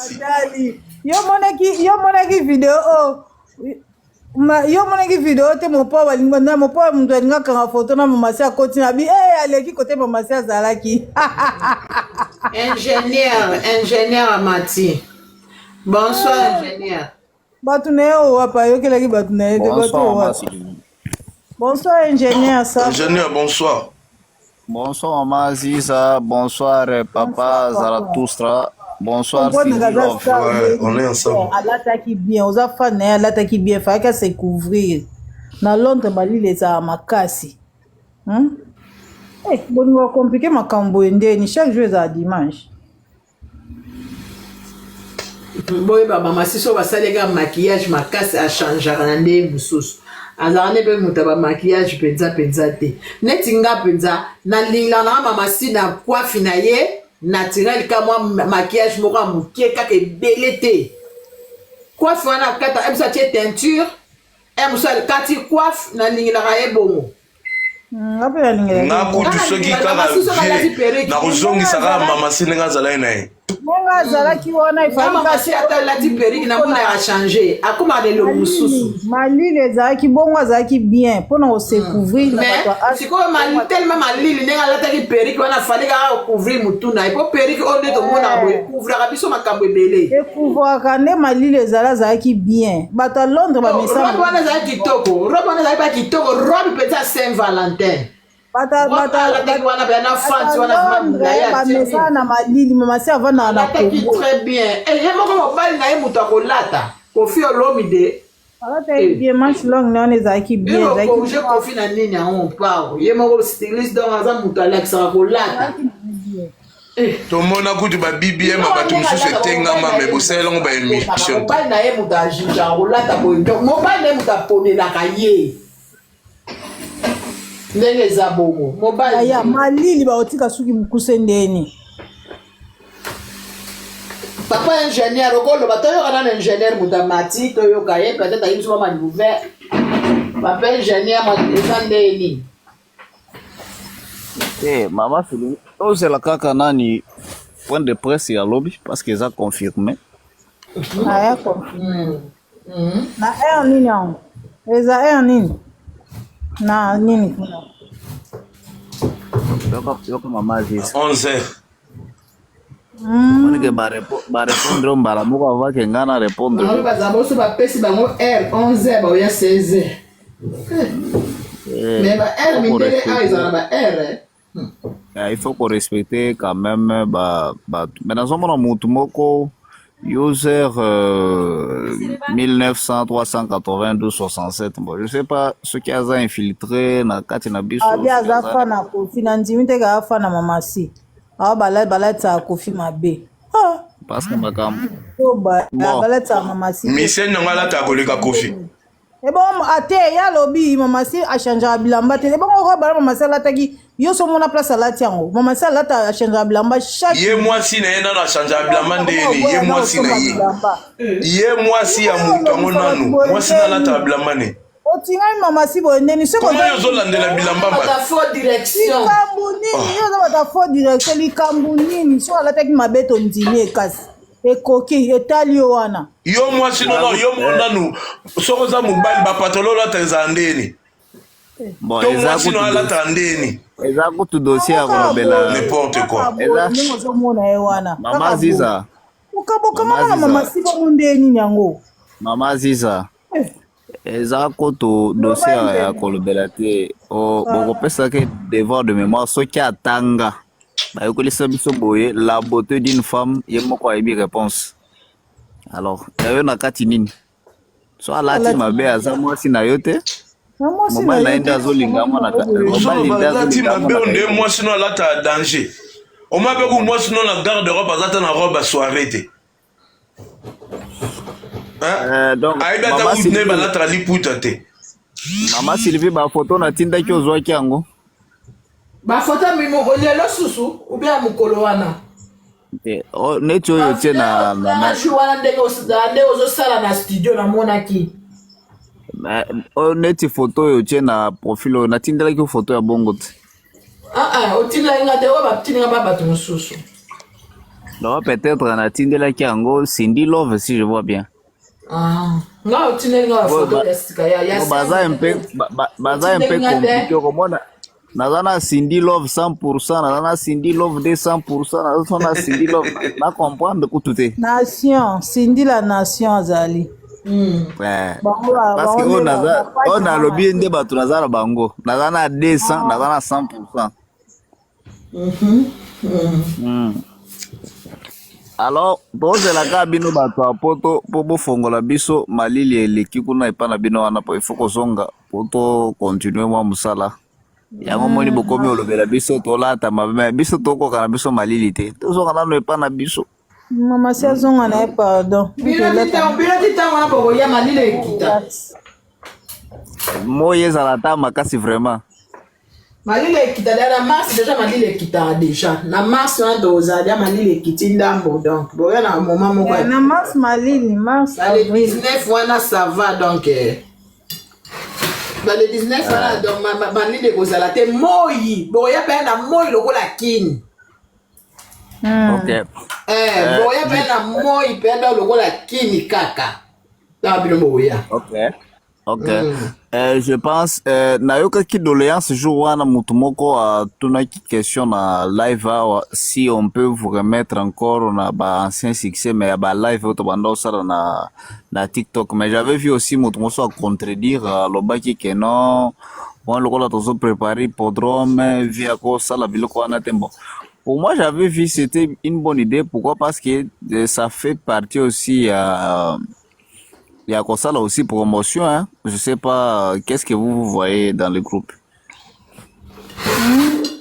Mati. Dali. Yo monaki video oh. Yo monaki video te mon pa balingo na mon pa mtu alinga kanga photo na mama si akoti na bi aleki côté mama si azalaki. Ingénieur Mati. Bonsoir ingénieur. Batu na yo apa yo kelaki batu na yo te batu wa. Bonsoir ingénieur ça. Ingénieur bonsoir. Bonsoir Maman Ziza, bonsoir Papa Zarathustra, bonsoir Phililov. Ouais, on est ensemble. Alataki bien, oza fan na alataki bien, fallait qu'à se couvrir. Na Londres bali les a makasi. Eh, bon on va compliquer makambo ndeni chaque jour za dimanche. Boy ba mama siso basalega maquillage makasi a changer na ndenge mususu. Azarane pe mutaba maquillage penza te. Netinga penza na lingla na mama si na coiffe na ye naturel ka moi maquillage moko mukie ka ke belete. Coiffe wana kata emsa tie teinture emsa kati coiffe na lingla ka ye bongo. Ngapela lingela. Na kutu soki kala vie. Na kuzongi saka mama si nenga zala na ye. Nenga zala ki wana ifanye kasi ata lati perruque na mona a changer. Akoma de lo mususu. Malile zaki bongo zaki bien pona o se couvrir na bato. Siko mali tellement malile nenga lata ki perruque wana fallait ka couvrir mutuna. Ipo perruque on de to mona bo couvrir ka biso makambo ebele. E couvrir ka ne malile zaki bien. Bato Londres ba mesa. Robe wana zaki kitoko. Robe wana zaki ba kitoko. Robe peut-être Saint-Valentin. Bata wana bana fans wana ba mesa na malili mama si avana na Congo très bien et yemo ko bali na yemuta ko lata Kofi Olomide alata bien match long na on zaki bien zaki ko je Kofi na nini on parle yemo ko styliste dans aza muta Alexa ko lata to mona kutu ba BBM bato mususu etengama me bosela ngo ba émission bali na yemuta jinja ko lata ko mo bali na yemuta ponela kaye ndenge za bongo mobile ya malili ba otika suki mukuse ndeni papa ingénieur okolo batoyo kana ingénieur mutamati toyo kaye peut-être ayi soma mani ouvert papa ingénieur eza ndeni Mama Philly ozela kaka nani point de presse ya lobby parce que ça confirmé ya confirmé na nini yango eza nini na nini kuna yoko Mama Ziza 11h on ba répondre mbala moko avant que ngana répondre ba zaboso ba pesi bango R 11h ba ya 16h mais ba R mindele aiza ba R il faut qu'on respecte quand même mais dans un mutu moko user 1900 392 67 bon je sais pas ce qui a infiltré na kati na biso abia zafa na Kofi na ndimite ka afa na mama si bala ta Kofi mabe parce que makam bala ta mama si mission ngala ta koleka Kofi e bon ate ya lobby mama si a changer bilamba te e bon ko bala mama si lataki yo so mona place alati yango mama si alata a changer bilamba chaque ye mwasi na yena na changer bilamba ndeni ye mwasi na ye mwasi ya mutu ngonanu mwasi na lata bilamba ne otinga mama si bo ndeni soko yo zo landela bilamba ba ta faux direction likambunini yo zo ta faux direction likambunini so alataki mabeto ndini ekasi ekoki etali yo wana yo mwasi nono yo monanu soko za mobali ba patolo lata eza ndeni bon to mwasi no lata ndeni eza kutu dossier ya kolobela n'importe quoi eza zo mona ye wana Mama Ziza ukaboka mama mama si bo ndeni yango Mama Ziza eza kutu dossier ya kolobela te bokopesa ke devoir de mémoire soki atanga bayokolisa biso boye la beauté d'une femme ye moko ayebi réponse alors yayo na kati nini so alati mabe aza mwasi na yo te mobali na ye nde azolinga mwana alati mabe onde mwasi no alata danger omabe ku mwasi no na garde robe azata na robe soirée te ayebi ata kutine balata liputa te Mama Sylvie bafoto natindaki ozwaki yango bafoto mimo lelo susu ubia mukolo wana neti oyo tie na wana ndenge ozosala na studio namonaki neti foto oyo tie na profil oyo natindelaki foto ya bongo te otindelinga te oyo batindelinga ba bato mosusu Non, peut-être on a tindela kiango Cindy Love si je vois bien. Nga otine nga photo ya sika ya Baza un peu compliqué comme nazana Cindy Love 100%, nazana Cindy Love 200%, nazana Cindy Love na comprendre kutute. Nation, Cindy la nation azali. Ouais. Parce que on a le bien de batu nazana bango. Nazana 200, nazana 100%. Alors, pose la cabine bato apoto pobo fongola biso malili eleki kuna epana bino wana po ifo kozonga poto continuer mwa musala. Yango moni bokomi olobela biso tolata mabe biso tokoka na biso malili te. Tozonga nano epana biso. Mama si azonga na pardon. Bila tita wana po ya malili ekita. Moye ezala makasi vraiment. Malili ekita na mars déjà malili ekita déjà. Na mars on doza ya malili ekiti ndambo donc. Boya na moment moko. Na mars malili mars. Le 19 wana ça va donc. Le 19 wana donc malili ekozala te moyi. Boya pe na moyi lokola kini. Ok. Boya pe na moyi pe na lokola kini kaka. Na bino boya. Ok. Je pense nayoka ki doléance jour wana mutu moko tuna ki question na live si on peut vous remettre encore na ba ancien succès mais ba live to banda osala na TikTok mais j'avais vu aussi mutu moso a contredire lobaki que non on lokola tozo préparer podrome via ko sala biloko wana tembo. Pour moi j'avais vu c'était une bonne idée pourquoi parce que ça fait partie aussi il y a comme ça là aussi promotion, hein. Je sais pas, qu'est-ce que vous voyez dans le groupe?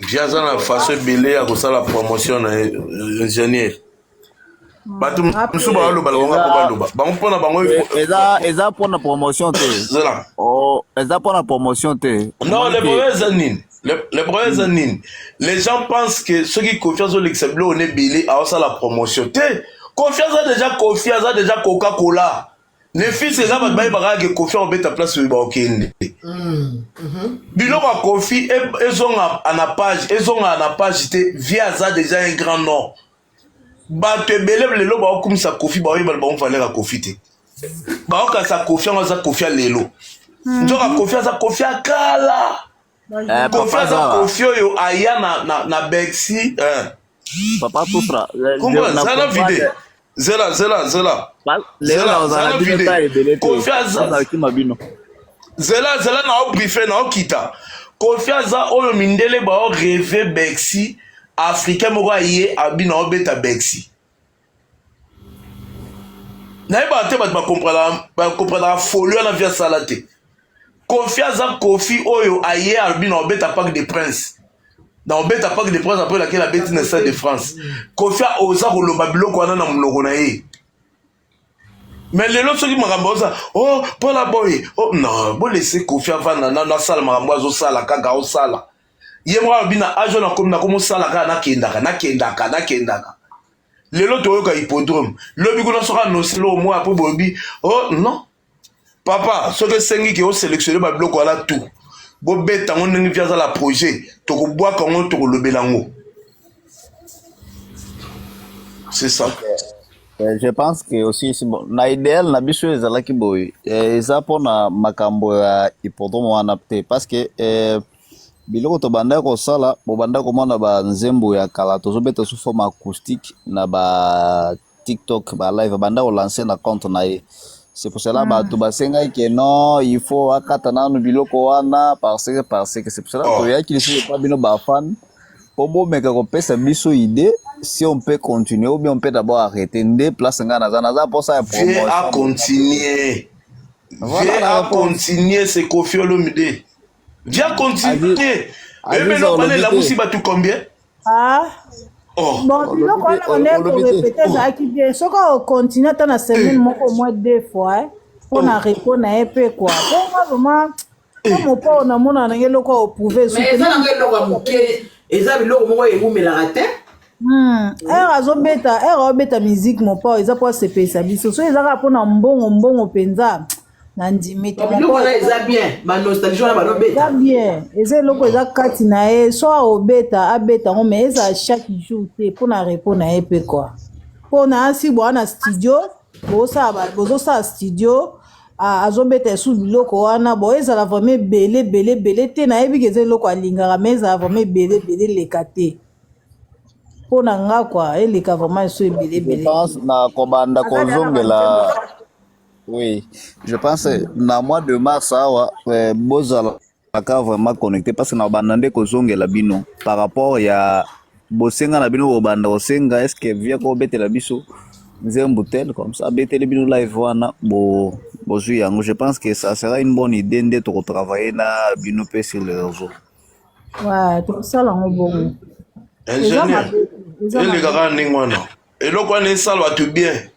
J'ai la façon belé à ça la promotion ingénieur. Batu msuba alo balonga ko baloba. Bango pona bango eza pona promotion te. Zela. Oh, eza pona promotion te. Non, les problèmes anine. Les gens pensent que ceux qui confiance au l'exemple on est belé à ça la promotion. Confiance a déjà Coca-Cola. Les fils c'est là ba que Kofi on met à place sur bakende. Biloko a Kofi ils ont na page via ça déjà un grand nom. Ba te belé lelo ba comme ça Kofi ba on fallait la Kofi te. Ba ka sa Kofi on za Kofi lelo. Njoka Kofi za Kofi akala. Kofi za Kofi yo aya na Bexi Papa Toufra. Comment ça la vidéo? Zela. Zela na o briefé na o kita. Confiance o mindele ba o rêver Bexi africain mo ba yé abi na o beta Bexi. Na ba te ba comprendre folie na via salate. Confiance Kofi oyo aye abi na o beta Parc des Princes. Dans le bête à Parc des Princes après laquelle la bête naissance de France. Kofi a osé roloba biloko wana na muloko na ye. Mais les autres qui m'ont ça, oh, pour la boy, oh non, bon laisser Kofi avant na sala marambo zo sala kaka o sala. Yemra bina ajo na comme sala ka na kendaka. Les autres oyoka hippodrome. Le bigo na sera no selo moi après bobi. Oh non. Papa, ce que sengi qui o sélectionné ba biloko wana tout. Bobé tango ndenge via la projet toko bois kango toko lobelango. C'est ça. Je pense que aussi c'est bon. Na idéal na biso ezala ki boy. Eza pona makambo ya hippodrome wana te parce que biloko to banda ko sala bo banda ko mona ba nzembo ya kala to zobeta sous forme acoustique na ba TikTok ba live banda ko lancer na compte na ye. C'est pour cela que basenga que non il faut akatana no biloko wana parce que c'est pour cela que ya qu'il ne pas bino ba fan pour bon meka ko pesa biso idée si on peut continuer ou bien on peut d'abord arrêter ndé place ngana za pour ça promotion à continuer à continuer c'est Kofi Olomide viens continuer et maintenant on est là aussi ba tout combien bon biloko wana on est pour répéter ça qui bien soko continue tant na semaine moko moins deux fois on a répondre na épée quoi bon vraiment comme pas on a mon na ngelo ko prouver mais ça ngelo ko muke eza biloko moko ebumela te azobeta musique mon pas eza pour se pesa biso so eza ka pona mbongo penza na ndimi te biloko wana eza bien banostalgie wana balobeta eza bien eza eloko eza kati na ye so aobeta abeta yango mais eza chaque jour te mpo na repo na ye mpe kua mpo na asi boa na studio bozosala studio azobeta esu biloko wana bo ezala vraimen ebele te nayebiki eza eloko alingaka mais ezala vraimen ebele leka te mpo na nga kua eleka vraimen esu ebele na kobanda kozongela. Oui, je pense na mois de mars awa bozala ka vraiment connecté parce que na bandande kozongela bino par rapport ya bosenga na bino bobanda osenga est-ce que via ko betela biso nzembo tel comme ça betela bino live wana bozui yango. Je pense que ça sera une bonne idée de travailler na bino pe sur les réseaux. Ouais, tosala ngo bongo ingénieur elekaka ndenge wana eloko wana esala bato bien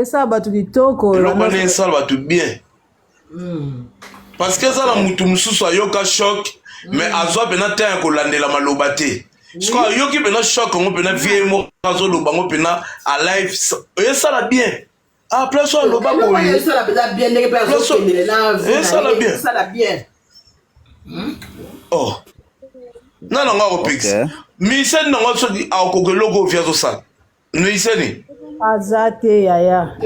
esa bato kitoko eloko wana esala bato bien parce que ezala mutu mosusu ayoka choc mais azwa mpena te ya kolandela maloba te siko ayoki mpena choc yango mpena vie moko azoloba ngo mpena alive esala bien place oyo aloba boye esala bien oh nana nga kopekisa miseni nango soki akoka eloko ofi azosala miseni aza te yaya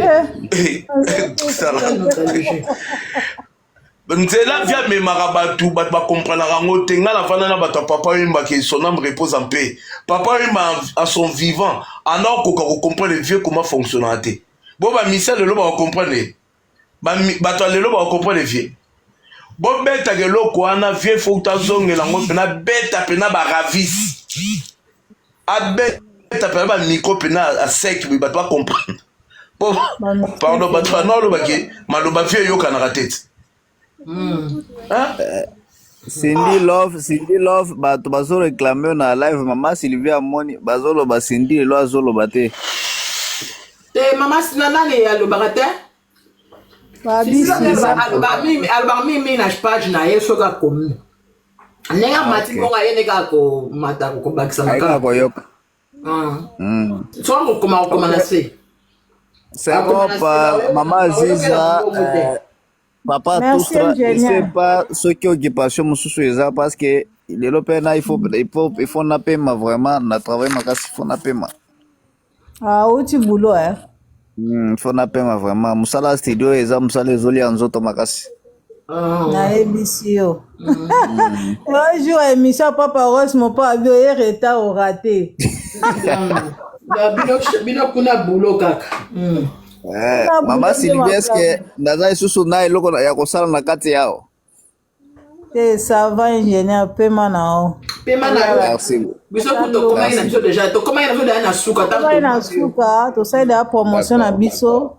nzela via memaka bato bakomprenaka yango te ngai nafanda na bato ya papa oyimbaki son âme repose en paix papa oyimba à son vivant ana okoka kocomprendre vie comment fonctionnera te bo bamisia lelo bakocomprendre bato ya lelo bakocomprendre vie bobetaka eloko wana vie fo utazongela yango mpena beta mpena baravisi abeta mpena bamikro mpena asek boye bato bacomprendre pardon bato bana olobaki maloba vie eyokanaka tete Cindy Love bato bazoreklame na live mama Sylvie amoni bazoloba Cindy lelo azoloba te mama sinanani alobaka te alobaka mimi na page na ye soki akomi ndenge amati mbongo aye ndenge akomata kobakisa makaka koyoka soki kokoma na se sekopa mama Aziza papa Toustra ne sait pas ce qui occupation mosusu eza parce que lelo pena il faut na pema vraiment na travail makasi faut na pema uti boulot faut na pema vraiment musala studio eza musala ezolia nzoto makasi nayebisi yo un jour émission papa Rose mon pa avio ye retard au raté bino kuna boulot kaka mama Sylvie est-ce que naza isusu na eloko ya kosala na kati yao te ça va ingénieur pema nao biso tokomaki na biso déjà tokomaki na biso deja na suka tosali deja promotion na biso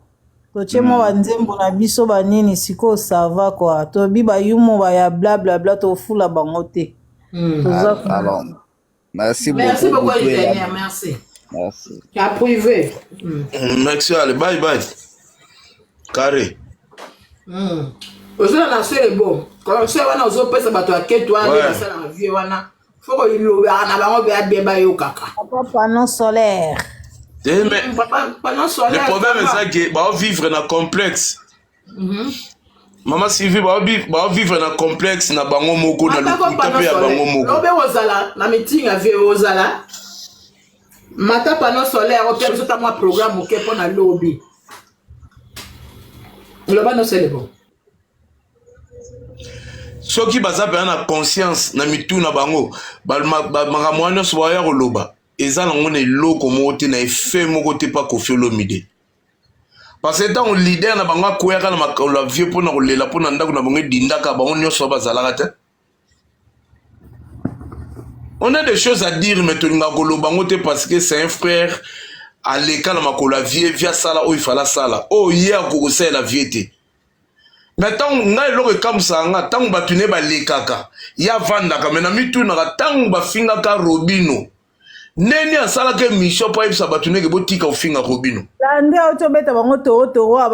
totie mwa banzembo na biso banini sikoyo ça va kua tobi bayumo baya blablabla tofula bango te merci beaucoup ingénieur merci tu as privé merci allez bye carré ozala na sele bon se wana ozopesa bato ya ketu wana basala na vie wana foko ilobaka na bango beya bien bayokaka panneau solaire le problème ezaki baovivre na complexe mama Sylvie baovivre na complexe na bango moko na lokuta mpe ya bango moko lobe ozala na meeting ya vie ozala mata panneau solaire ope ozota mwa programme oke mpo na lobi loba no sele bon soki baza pena na conscience na mitu na bango makambo wana nyonso baya koloba eza nango na eloko moko te na efe moko te mpa Koffi Olomide parce que ntango leader na bango akweyaka na makolo ya vie mpona kolela mpona ndako na bango edindaka bango nyonso bazalaka te on a des choses à dire mais tolinga koloba ngo te parce que c'est un frère aleka na makolo ya vie via sala oyo ifala sala oyo ye akokosalela vie te mais ntango ngai eloko ekamusaka nga ntango bato ne balekaka ye avandaka me na mitunaka ntango bafingaka Robino neni asalaka émission mpo ayebisa bato ndenge botika kofinga Robino lande oyo tobeta bango toro ya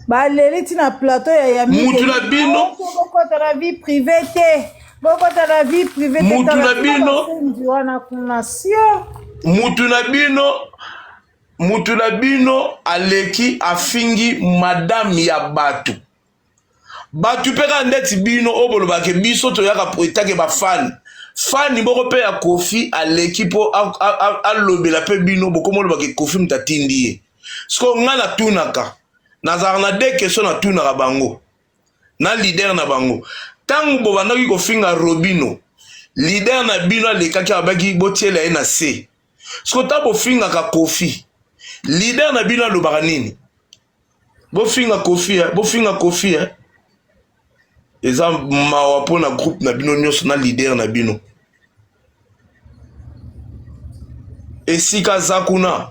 baleliti na plateau ya mutu na bino bokota na vie privé te bokota na vie privé te mutu na bino wana kuna sio mutu na bino mutu na bino aleki afingi madame ya batu batu peka ndeti bino obolobake biso toyaka poetake bafani fani boko pe ya Kofi aleki po alobela pe bino bokomolobake Kofi mutatindi ye sko nga na tunaka nazala na de question na tunaka bango na leader na bango tangu bobandaki kofinga Robino leader na bino alekaki abaki botiela ye na se sko ta bofingaka Kofi leader na bino alobaka nini bofinga Kofi eza mawa mpo na groupe na bino nyonso na leader na bino esika za kuna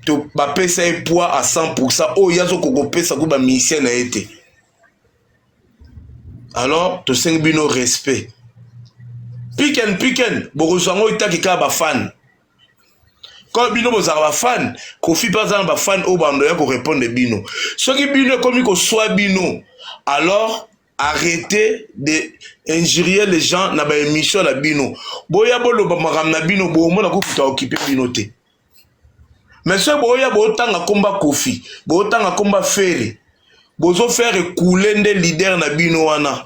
to bapesa ye poids à 100% oyo yazo kokopesa ko bamisien na ye te alors tosengi bino respect piken bokozwa yango itaki kaka bafane quand bino bozala bafane Kofi mpe aza na bafane oyo bando ya korépondre bino soki bino ekomi koswa bino alors arrêtez de injurier les gens na ba émission na bino boya boloba makambo na bino bomona kokuta occupé bino te mais ce boya botanga komba Kofi botanga komba Fere bozo faire couler nde leader na bino wana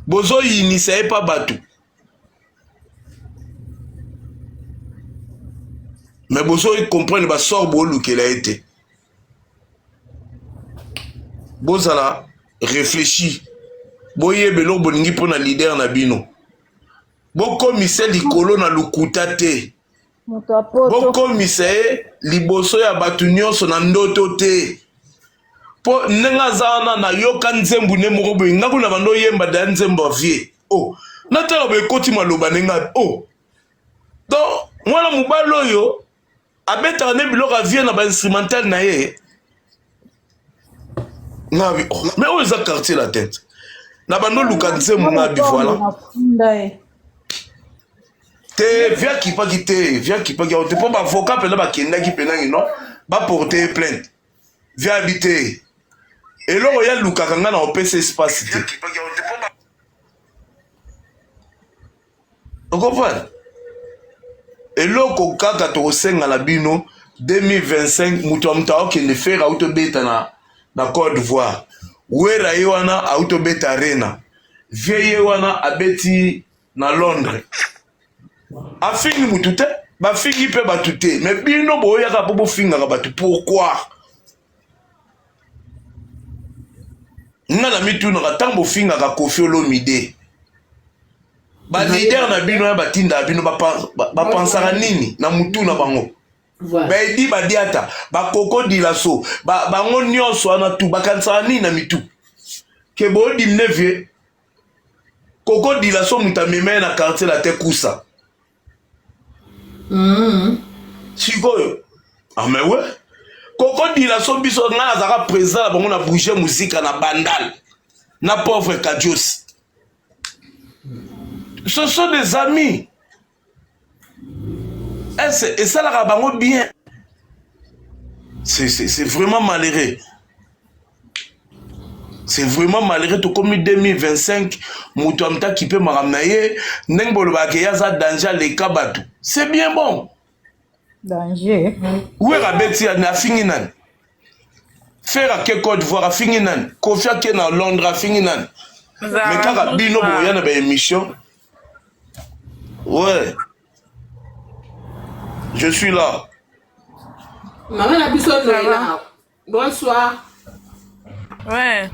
bozo initier pa batu mais bozo comprendre ba sort bo lukela été bozala réfléchi boye belo bolingi pona leader na bino bokomise likolo na lukuta te bokomise liboso ya batu nyonso na ndoto te po nenga zana na yoka nzembu ne moko boye ngaku na bando yemba da nzembu vie oh natala boye koti maloba nenga oh donc mwana mobalo oyo abeta ne biloko vie na ba instrumental na ye Nabi, oh, mais où est-ce quartier la tête? Nabando Lukanze Munabi, voilà. Te, viens qui pas quitter, viens qui pas quitter. Tu peux pas avocat, peut-être pas qui n'est qui peut non, pas porter plainte. Viens habiter. Et là, il y a Lukakanga dans le PC espace. Vous comprenez? Et là, quand tu as au la bino 2025, mutuamta qui ne fait auto beta na Côte d'Ivoire wera yewana auto beta arena vie yewana abeti na Londres afingi mutute ba fingi pe batute mais bino boya ka bobo finga ka batu pourquoi ngala mituna ka tambo finga ka Kofi Olomide ba leader na bino ya batinda bino ba pensara nini na mutuna bango Baidi badiata bakoko dilaso bango nyonso ana tu bakansana nini na mitu ke bo dimnevie koko dilaso mutameme na quartier la te kusa sikoyo ah mais ouais koko dilaso biso nga azaka président la bango na bouger musique na bandal na pauvre Kadios ce sont des amis. Et ça la rabango bien. C'est vraiment malheureux. C'est vraiment malheureux. Tout comme 2025, Moutouamta qui peut m'amener, Nengbolo Bakeyaza danger les kabatu. C'est bien bon. Danger. Où est Rabeti à Finginan? Faire à quel Côte d'Ivoire à Finginan? Kofi à Ken à Londres à Finginan. Mais quand Bino Boyan a une émission. Ouais. Je suis là. Maman Nabiso Noëlla. Bonsoir. Ouais.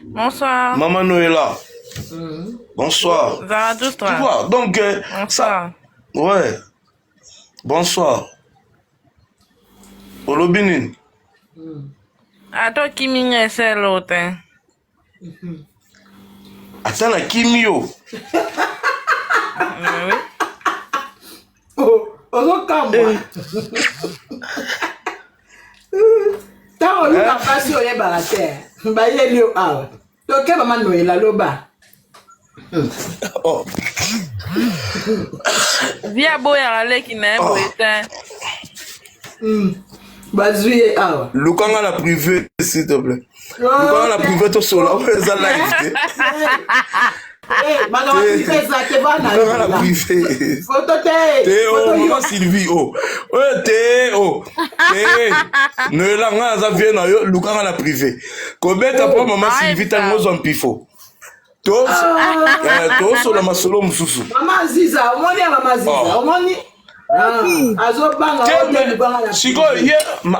Bonsoir. Maman Noëlla. Bonsoir. Zaradou, toi. Tu vois, donc Bonsoir. ça. Ouais. Bonsoir. Olobinin. Attends, qui m'a c'est l'autre. Attends, la Kimio. Oui. Oh, ozokamwa. Tant on a passé au yébarater. Baye lieu awa. Donc maman Noëlla loba. Oh. Via boya qui n'a pas été. Bazouye awa. Lukanga la privée, s'il te plaît. Lukanga la privée, tout seul. makambo privé ezalaki bana na privé foto te mama Sylvie te noelanga aza vie na yo lukanga na privé kobeta mpo mama Sylvie ntango ozwa mpifo tosola masolo mosusu mama Ziza omoni ya mama Ziza omoni azobanga sikoyo ye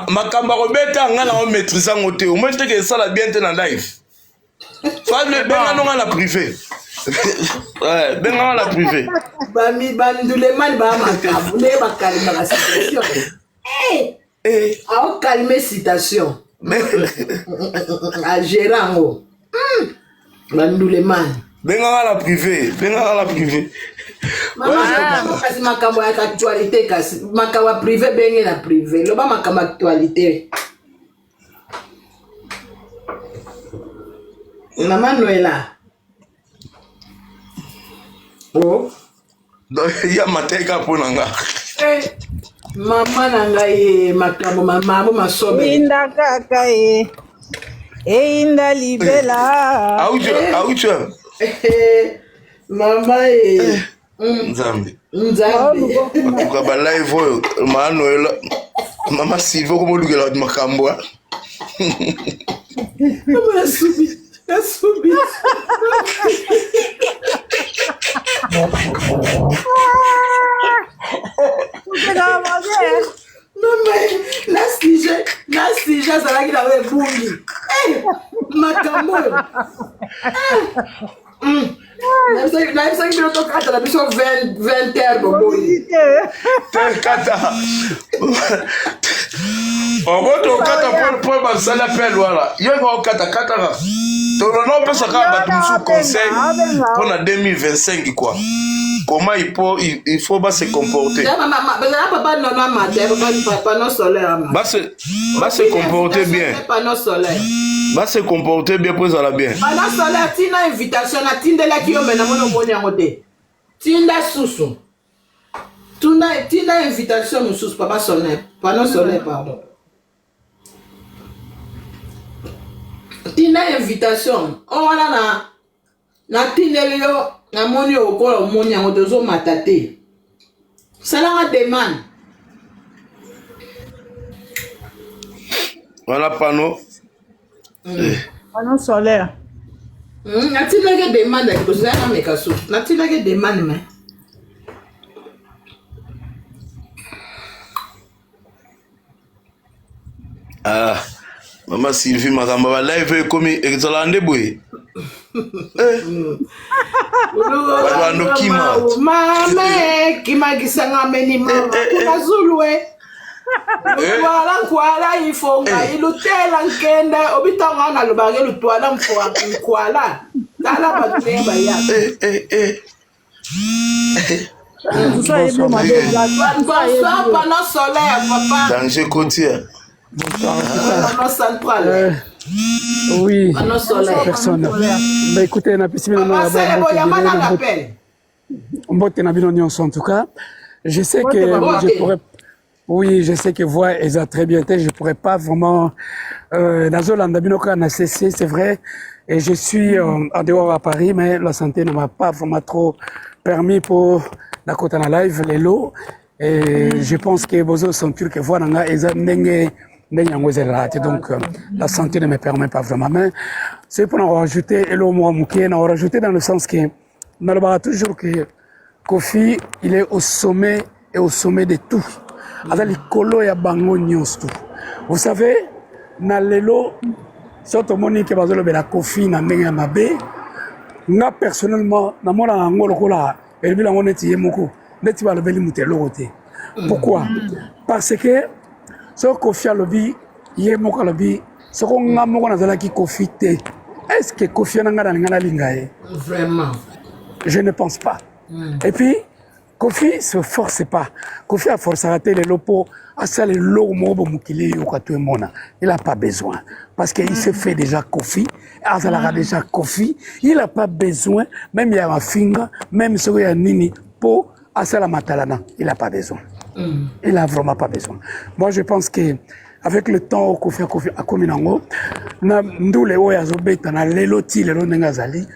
makambo akobeta nga na omaîtrise yango te omoi teke esala bien te na live benga nonga na privé benga nga na privé bandulemani baa makambo nde bakalimaka citation aokalime citation agere yango bandulemani benga nga na privé kasi makambo ya actualité kasi makambo ya privé benge na privé loba makambo ya actualité mama Noela ya mateka mpo na nga mama na ngai makambo mamabo masobe inda kaka einda libela aucha mama nzambe akoka balive oyo maa Noela mama Sylvie okomolukela makambo Yasubi. Non mais la sija ça là qui avait bouli. Makambo. Na ça qui doit tocar la mission 20 heures boboyi. Kata. Oboto kata pour basala appel voilà. Yoko kata. Non, parce que un conseil pour 2025 quoi. Comment il faut se comporter. Se comporter bien. Se comporter bien pour ça bien. Panneau solaire, tina invitation na tindela ki yo mena mono moni ngote. Tinda susu. Tina invitation mususu papa solaire. Panneau solaire pardon. Tina invitation on na tinelio na moni okola moni ngote zo matate. Sala nga demande. Voilà panneau. Panneau solaire. Natina ke demande ko zana mekaso. Natina ke demande mais. Maman Sylvie makambo ba live komi exalande boy. Bando kima. Mama kima gisanga meni mama. Kuna zulwe. Kwala ifonga ilutela nkenda obitanga na lubage lutwala mfwa kwala. Dala batemba ya. Bonsoir Panneau solaire papa. Danger côtier. Panneau central. Oui, Panneau solaire. personne. Bah écoutez, on a pu en tout cas. Je sais que je pourrais. Oui, je sais que voix est très bien. Je pourrais pas vraiment. C'est vrai. Et je suis en dehors à Paris, mais la santé ne m'a pas vraiment trop permis pour la côte en live, les lots. Et je pense que vos autres sont turcs que voix n'anga donc la santé ne me permet pas vraiment. Mais c'est pour en rajouter, et l'eau moi en rajouter dans le sens que on toujours que Kofi, il est au sommet et au sommet de tout. Vous savez, dans les lots, surtout Monique Bazolo de la Kofi, na ndenge mabe, nga personnellement, na mona ngolo kola, et bien on est yemoko, neti ba le beli mutelo côté. Pourquoi? Parce que ce Kofi a lobby, yemoko lobby, ce qu'on a moko na zala ki Kofi te. Est-ce que Kofi na ngana ngana lingae? Vraiment. Je ne pense pas. Et puis Kofi se force pas. Kofi a forcé à rater les lopos, à ça les lots mobo mukili yokatou mona. Il n'a pas besoin. Parce qu'il se fait déjà Kofi, Azalara déjà Kofi. Il n'a pas besoin, même il y a un finger, même si il y a nini, pour Asala Matalana. Il n'a pas besoin. Il n'a vraiment pas besoin. Moi, je pense que avec le temps, Kofi a commis nango, na ndule oya zobeta na leloti lelo nengazali.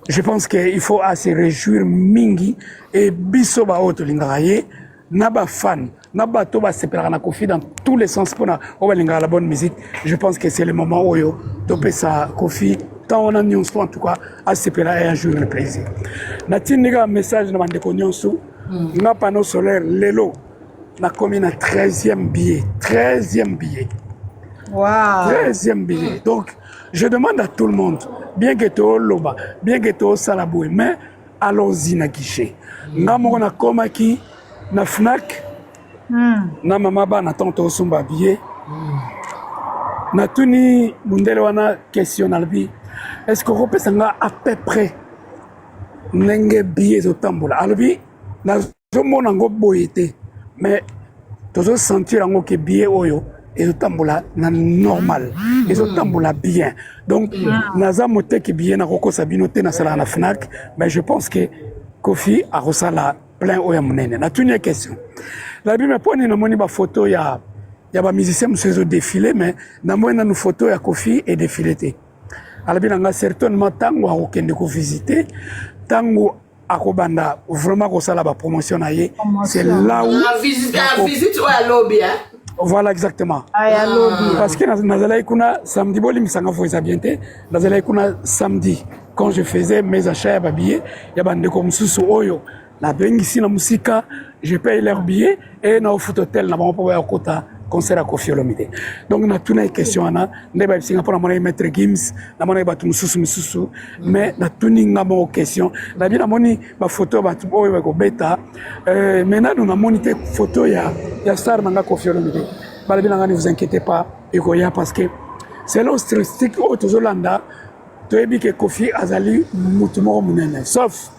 je pense qu'il faut se réjouir mingi et biso ba auto lingaraye naba fan naba to ba sepelaka na Kofi dans tous les sens pour na lingara la bonne musique. Je pense que c'est le moment où yo topé ça Kofi tant on a nyons en tout cas à sepeler et un jour le plaisir. Na tindiga message na bande ko nyonso na panneau solaire lelo na commune 13e billet. 13e billet. Wow. 13e billet. Donc, je demande à tout le monde, bien que tu aies loba, bien que tu aies salaboué, mais allons-y na guichet. Nga moko na koma ki na Fnac, na mama ba na tonto sumba billet. Na tuni mundele wana question albi. Est-ce que vous pensez à peu près nenge billet au tambola? Albi, na zomona ngo boyete, mais tu dois sentir que billet oyo et au tambola na normal et au tambola bien. Donc naza moté qui bien na roko sabino te na sala na Fnac, mais je pense que Kofi a reçu la plein oya munene. Na tuni question. La bi me poni na moni ba photo ya ba musicien monsieur défilé, mais na moni na photo ya Kofi et défilé te. Alors bien certainement tango a aucun de visiter tango akobanda vraiment ko sala ba promotion aye c'est là où la visite ou à lobby hein. Voilà exactement. Parce que nazala kuna samedi boli misanga fo sabiente nazala kuna samedi quand je faisais mes achats à billets ya bande comme susu oyo la bengisi na musika je paye leur billet et na foot hotel na ba po ya kota concert à Kofi Olomide. Donc, on a toutes les questions. On a des Singapour, on a maître Gims, on a des mususu, mais on a toutes les questions. On a bien une photo de bêta. Maintenant, on a monité photo de star de Kofi Olomide. Ne vous inquiétez pas, parce que c'est l'Australie aux Hollanda. Tu as dit que Kofi Azali, sauf